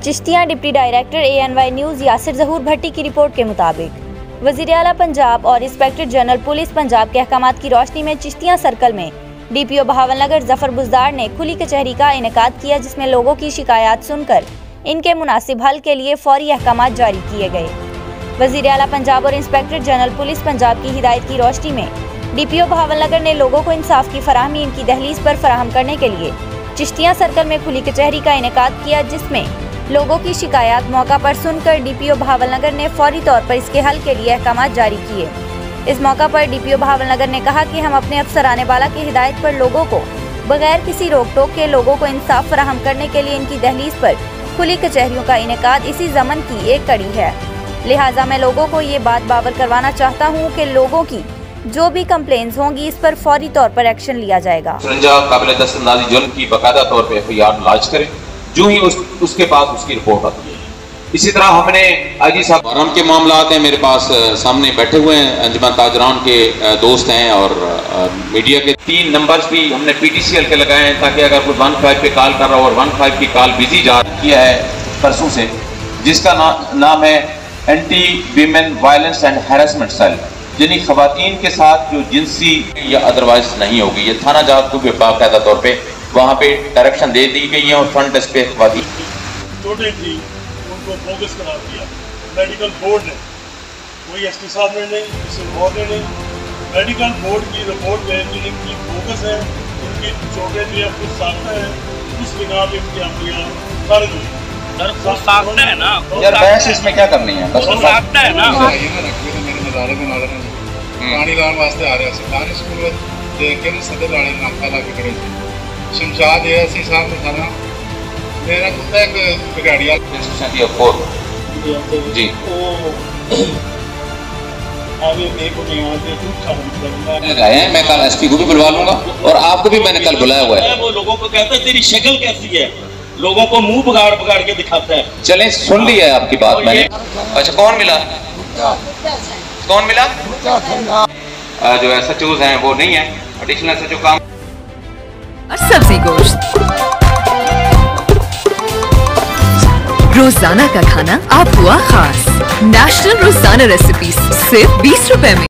Chishtian deputy director ANY news Yasir Zahoor Bhatti की report के मुताबिक वज़ीर आला पंजाब और इंस्पेक्टर जनरल पुलिस पंजाब के अहकामात की रोशनी में चिश्तियाँ सर्कल में DPO बहावलनगर ज़फ़र बुज़दार ने खुली कचहरी का इनेकाद किया, जिसमें लोगों की शिकायत सुनकर इनके मुनासिब हल के लिए फौरी अहकामात जारी किए गए। वज़ीर आला पंजाब और इंस्पेक्टर जनरल पुलिस पंजाब की हिदायत की रोशनी में DPO बहावलनगर ने लोगों को इंसाफ की फराहमी इनकी दहलीज पर फराहम करने के लिए चिश्तियाँ सर्कल में खुली कचहरी का इनेकाद किया, जिसमें लोगों की शिकायत मौका पर सुनकर DPO बहावलनगर ने फौरी तौर पर इसके हल के लिए अहकामात जारी किए। इस मौका पर DPO बहावलनगर ने कहा कि हम अपने अफसराने वाला की हिदायत पर लोगों को बगैर किसी रोक टोक के लोगों को इंसाफ फराहम करने के लिए इनकी दहलीज पर खुली कचहरियों का इनेकाद इसी जमन की एक कड़ी है। लिहाजा मैं लोगों को ये बात बावर करवाना चाहता हूँ कि लोगों की जो भी कंप्लेंट्स होंगी इस पर फौरी तौर पर एक्शन लिया जाएगा। काबिल दस्तंदाजी जुल्म की बाकायदा तौर पर FIR लॉन्च करें जो ही उसके पास उसकी रिपोर्ट आती है। इसी तरह हमने IG साहब और उनके मामलात हैं मेरे पास सामने बैठे हुए हैं, अंजुमन ताजरान के दोस्त हैं और मीडिया के 3 नंबर्स भी हमने PTCL के लगाए हैं ताकि अगर कोई 15 पे कॉल कर रहा हो और 15 की कॉल बिजी जा किया है परसों से, जिसका नाम है anti women violence and harassment cell, यानी खवातीन के साथ जो जिनसी या अदरवाइज नहीं होगी। ये थाना जात को भी बाकायदा तौर पे वहाँ पे डायरेक्शन दे दी गई है और फ्रंट डेस्क पे छोटे थी उनको बोगस करार दिया मेडिकल बोर्ड ने, कोई ST साहब ने नहीं, किसी और ने नहीं। मेडिकल बोर्ड की रिपोर्ट में इनकी बोगस है, इनकी छोटे थी कुछ साखता है, उस बिना पे इनकी अमलियाँ खारिज हुई। साखता है ना यार, बहस इसमें क्या करनी है, बस साखता है ना। पानी लाने वास्ते आ रहे हैं सरकारी स्कूल में देख के सदर वाले नाका ला के खड़े शमशाद ASC साहब ने खाना मेरा कुत्ता एक बिगाड़िया जी मैं कल SP को भी बुलवा लूंगा और आपको भी मैंने कल बुलाया हुआ है। वो लोगों को कहता है तेरी शक्ल कैसी है, लोगों को मुंह बिगाड़ बिगाड़ के दिखाता है। चलें, सुन ली है आपकी बात मैंने। अच्छा, कौन मिला? कौन मिला? जो SHOs हैं वो नहीं है, एडिशनल SHO काम और सब्जी गोश्त। रोजाना का खाना आप हुआ खास। नेशनल रोजाना रेसिपीज सिर्फ 20 रुपए में।